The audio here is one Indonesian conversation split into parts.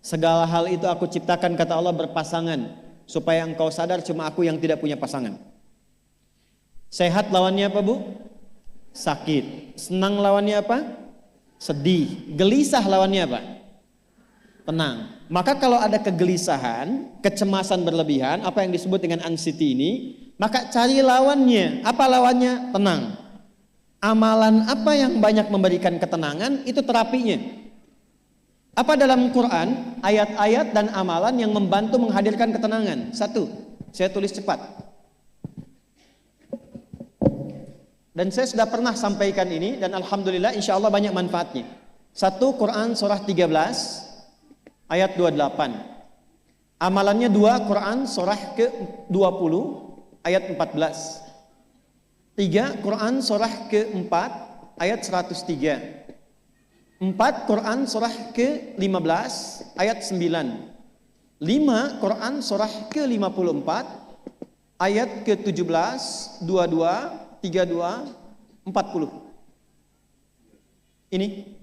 Segala hal itu aku ciptakan, kata Allah, berpasangan, supaya engkau sadar cuma aku yang tidak punya pasangan. Sehat lawannya apa, Bu? Sakit. Senang lawannya apa? Sedih. Gelisah lawannya apa? Tenang. Maka kalau ada kegelisahan, kecemasan berlebihan, apa yang disebut dengan anxiety ini, maka cari lawannya. Apa lawannya? Tenang. Amalan apa yang banyak memberikan ketenangan, itu terapinya. Apa dalam Quran ayat-ayat dan amalan yang membantu menghadirkan ketenangan? Satu, saya tulis cepat. Dan saya sudah pernah sampaikan ini dan alhamdulillah insya Allah banyak manfaatnya. Satu, Quran surah 13 ayat 28. Amalannya dua, Quran surah ke-20 ayat 14. Tiga, Quran surah ke-4 ayat 103. 4, Quran surah ke-15 ayat 9. 5, Quran surah ke-54 ayat ke-17, 22, 32, 40. Ini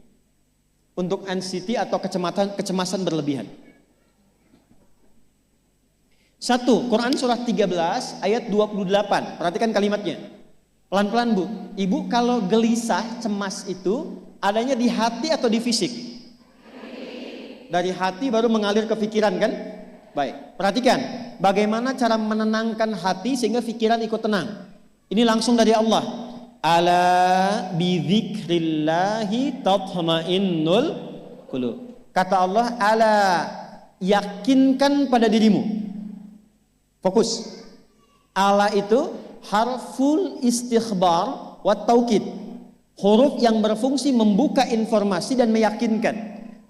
untuk anxiety atau kecemasan berlebihan. 1, Quran surah 13 ayat 28. Perhatikan kalimatnya. Pelan-pelan, Bu. Ibu kalau gelisah, cemas itu adanya di hati atau di fisik? Dari hati baru mengalir ke pikiran, kan? Baik, perhatikan bagaimana cara menenangkan hati sehingga pikiran ikut tenang. Ini langsung dari Allah. Ala bidzikrillahi tatma'innul qulub. Kata Allah, ala, yakinkan pada dirimu. Fokus. Ala itu harful istikhbar wa taukid. Huruf yang berfungsi membuka informasi dan meyakinkan.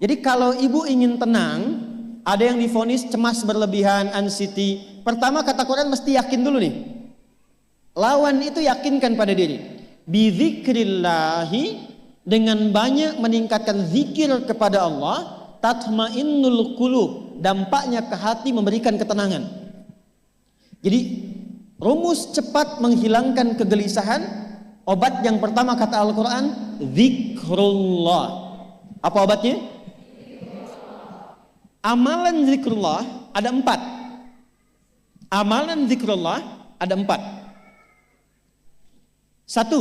Jadi kalau ibu ingin tenang, ada yang divonis cemas berlebihan, anxiety. Pertama kata Quran mesti yakin dulu nih. Lawan itu yakinkan pada diri. Bidzikrillahi, dengan banyak meningkatkan zikir kepada Allah, tatmainnul qulub, dampaknya ke hati memberikan ketenangan. Jadi rumus cepat menghilangkan kegelisahan. Obat yang pertama kata Al-Quran, zikrullah. Apa obatnya? Amalan zikrullah ada 4. Amalan zikrullah ada 4. 1,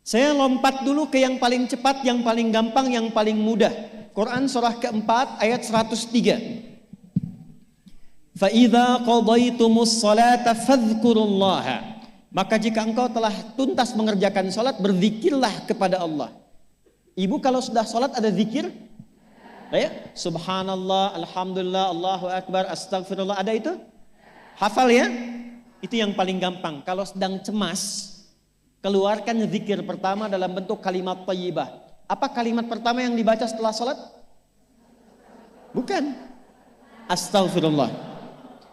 saya lompat dulu ke yang paling cepat, yang paling gampang, yang paling mudah. Quran surah ke-4 ayat 103. Fa idza qadaytumus salata fadhkurullaha. Maka jika engkau telah tuntas mengerjakan salat, berzikirlah kepada Allah. Ibu kalau sudah salat ada zikir? Ya? Subhanallah, alhamdulillah, Allahu akbar, astagfirullah, ada itu? Hafal ya? Itu yang paling gampang. Kalau sedang cemas, keluarkan zikir pertama dalam bentuk kalimat thayyibah. Apa kalimat pertama yang dibaca setelah salat? Bukan. Astagfirullah.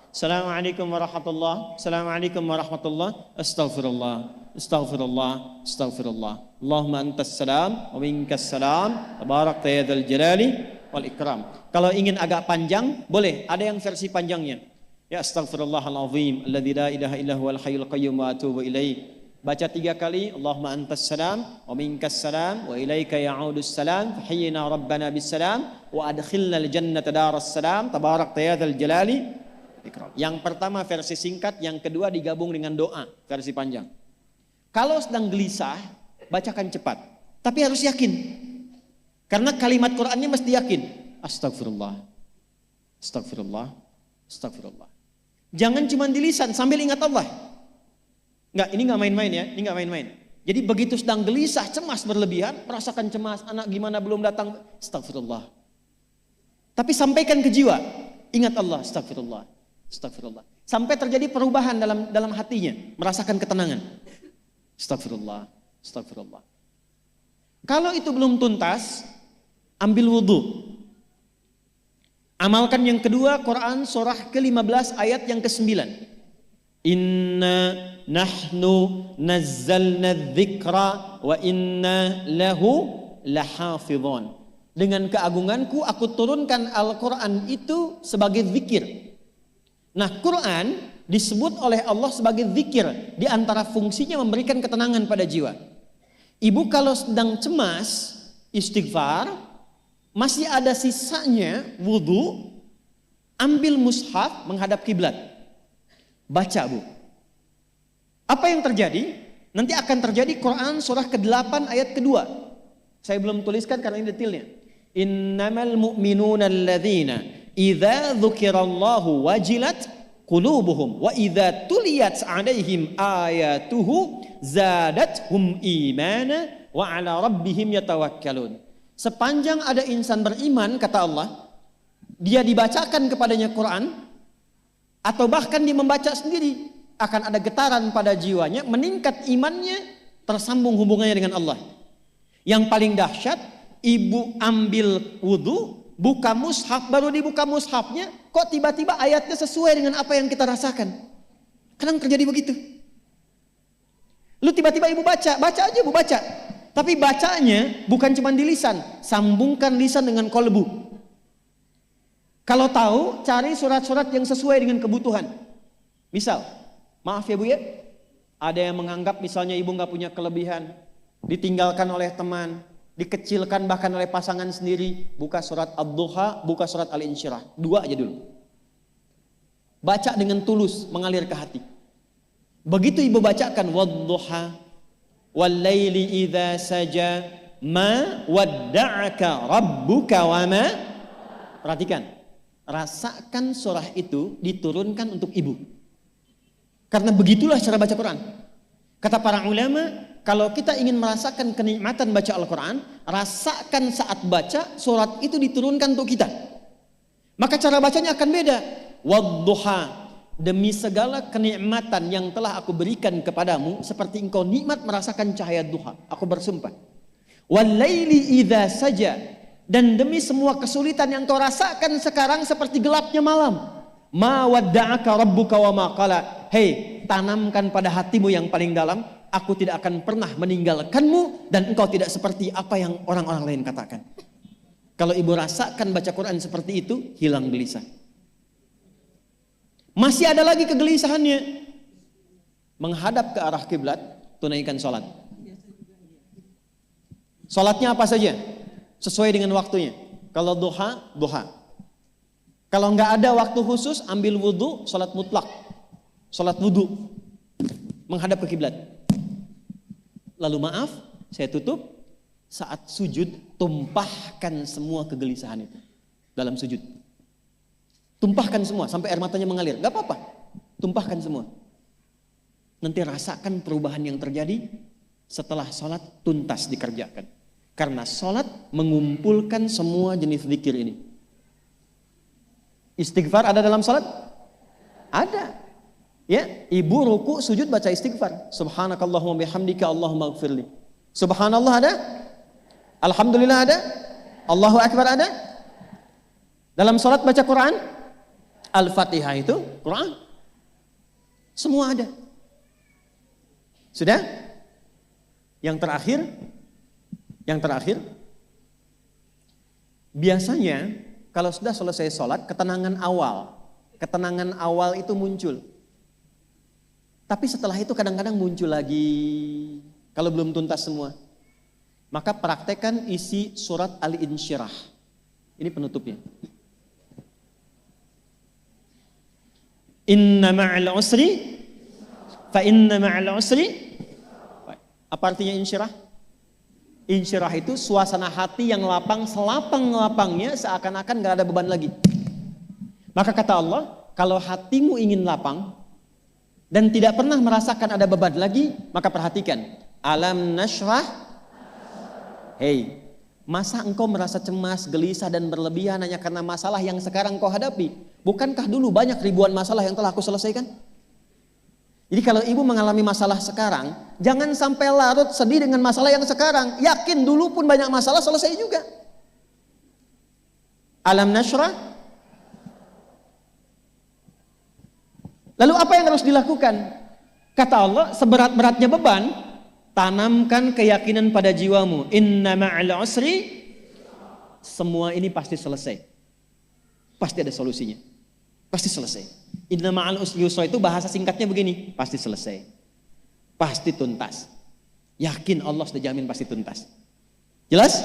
Assalamualaikum warahmatullah. Assalamualaikum warahmatullah. Astaghfirullah. Astaghfirullah. Astaghfirullah. Allahumma antas salam wa minkas salam. Tabarakta ya dzal jalali wal ikram. Kalau ingin agak panjang, boleh. Ada yang versi panjangnya. Ya astaghfirullahalazim alladzi la ilaha illa huwal hayyul qayyum wa atubu ilaih. Baca 3 kali. Allahumma antas salam wa minkas salam wa ilaika ya'udus salam. Fahayyina rabbana bis salam wa adkhilnal jannata daras salam. Tabarakta ya dzal jalali. Yang pertama versi singkat, yang kedua digabung dengan doa versi panjang. Kalau sedang gelisah, bacakan cepat, tapi harus yakin. Karena kalimat Qur'annya mesti yakin. Astagfirullah, astagfirullah, astagfirullah. Jangan cuma di lisan sambil ingat Allah. Enggak, ini enggak main-main ya, ini enggak main-main. Jadi begitu sedang gelisah, cemas berlebihan, merasakan cemas, anak gimana belum datang, astagfirullah. Tapi sampaikan ke jiwa, ingat Allah, astagfirullah. Astagfirullah. Sampai terjadi perubahan dalam hatinya, merasakan ketenangan. Astagfirullah, astagfirullah. Kalau itu belum tuntas, ambil wudhu. Amalkan yang kedua, Quran surah ke-15 ayat yang ke-9. Inna nahnu nazzalna dzikra wa inna lahu lahafidhun. Dengan keagunganku aku turunkan Al-Quran itu sebagai zikir. Nah, Quran disebut oleh Allah sebagai zikir. Di antara fungsinya memberikan ketenangan pada jiwa. Ibu kalau sedang cemas, istighfar, masih ada sisanya wudu, ambil mushaf menghadap kiblat. Baca, Bu. Apa yang terjadi? Nanti akan terjadi Quran surah ke-8 ayat kedua. Saya belum tuliskan karena ini detailnya. Innamal mu'minuna alladzina idza dzukirallahu wajilat qulubuhum wa idza tuliyat 'alaihim ayatuhu zadatuhum imana wa 'ala rabbihim yatawakkalun. Sepanjang ada insan beriman, kata Allah, dia dibacakan kepadanya Quran atau bahkan dia membaca sendiri, akan ada getaran pada jiwanya, meningkat imannya, tersambung hubungannya dengan Allah. Yang paling dahsyat, ibu ambil wudu, buka mushaf, baru dibuka mushafnya, kok tiba-tiba ayatnya sesuai dengan apa yang kita rasakan. Kadang terjadi begitu. Lu tiba-tiba ibu baca aja Bu, baca. Tapi bacanya bukan cuma di lisan, sambungkan lisan dengan kolbu. Kalau tahu, cari surat-surat yang sesuai dengan kebutuhan. Misal, maaf ya Bu ya, ada yang menganggap misalnya ibu nggak punya kelebihan, ditinggalkan oleh teman, dikecilkan bahkan oleh pasangan sendiri. Buka surat Ad-Duha, buka surat Al-Insyirah, 2 aja dulu. Baca dengan tulus, mengalir ke hati. Begitu ibu bacakan Wad-Duha wal-laili idza saja ma wadda'aka rabbuka wa ma. Perhatikan, rasakan surah itu diturunkan untuk ibu. Karena begitulah cara baca Quran. Kata para ulama, kalau kita ingin merasakan kenikmatan baca Al-Quran, rasakan saat baca surat itu diturunkan untuk kita. Maka cara bacanya akan beda. Wadduha, demi segala kenikmatan yang telah aku berikan kepadamu, seperti engkau nikmat merasakan cahaya duha, aku bersumpah. Walaili idza saja, dan demi semua kesulitan yang kau rasakan sekarang seperti gelapnya malam. Ma wadda'aka rabbuka wa ma qala. Hei, tanamkan pada hatimu yang paling dalam, aku tidak akan pernah meninggalkanmu dan engkau tidak seperti apa yang orang-orang lain katakan. Kalau ibu rasakan baca Quran seperti itu, hilang gelisah. Masih ada lagi kegelisahannya, menghadap ke arah kiblat, tunaikan sholat. Sholatnya apa saja? Sesuai dengan waktunya. Kalau duha, duha. Kalau nggak ada waktu khusus, ambil wudhu, sholat mutlak, sholat wudhu, menghadap ke kiblat. Lalu maaf, saya tutup, saat sujud tumpahkan semua kegelisahan itu dalam sujud. Tumpahkan semua sampai air matanya mengalir, nggak apa-apa, tumpahkan semua. Nanti rasakan perubahan yang terjadi setelah sholat tuntas dikerjakan. Karena sholat mengumpulkan semua jenis zikir ini. Istighfar ada dalam salat? Ada. Ya, ibu ruku sujud baca istighfar. Subhanakallahumma bihamdika Allahumma ighfirli. Subhanallah ada? Alhamdulillah ada? Allahu akbar ada? Dalam salat baca Quran? Al-Fatihah itu Quran. Semua ada. Sudah? Yang terakhir biasanya kalau sudah selesai sholat, ketenangan awal itu muncul. Tapi setelah itu kadang-kadang muncul lagi, kalau belum tuntas semua. Maka praktekkan isi surat Al-Insyirah. Ini penutupnya. Inna ma'al usri, fa inna ma'al usri. Apa artinya insyirah? Insyirah itu suasana hati yang lapang, selapang-lapangnya seakan-akan gak ada beban lagi. Maka kata Allah, kalau hatimu ingin lapang dan tidak pernah merasakan ada beban lagi, maka perhatikan. Alam nashrah. Hei, masa engkau merasa cemas, gelisah dan berlebihan hanya karena masalah yang sekarang kau hadapi? Bukankah dulu banyak ribuan masalah yang telah aku selesaikan? Jadi kalau ibu mengalami masalah sekarang, jangan sampai larut sedih dengan masalah yang sekarang. Yakin dulu pun banyak masalah selesai juga. Alam nashrah. Lalu apa yang harus dilakukan? Kata Allah, seberat-beratnya beban, tanamkan keyakinan pada jiwamu. Inna ma'al usri. Semua ini pasti selesai. Pasti ada solusinya. Pasti selesai. Inna ma'al usri yusra itu bahasa singkatnya begini, pasti selesai. Pasti tuntas. Yakin Allah sudah jamin pasti tuntas. Jelas?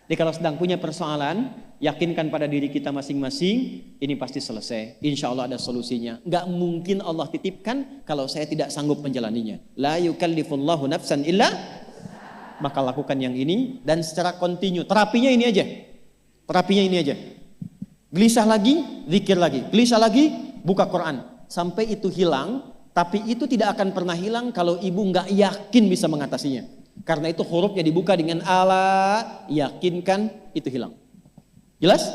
Jadi kalau sedang punya persoalan, yakinkan pada diri kita masing-masing, ini pasti selesai. Insya Allah ada solusinya. Nggak mungkin Allah titipkan kalau saya tidak sanggup menjalaninya. La yukallifullahu nafsan illa, maka lakukan yang ini dan secara kontinu. Terapinya ini aja. Terapinya ini aja. Gelisah lagi, zikir lagi. Gelisah lagi, buka Quran. Sampai itu hilang, tapi itu tidak akan pernah hilang kalau ibu nggak yakin bisa mengatasinya. Karena itu hurufnya dibuka dengan ala, yakinkan, itu hilang. Jelas?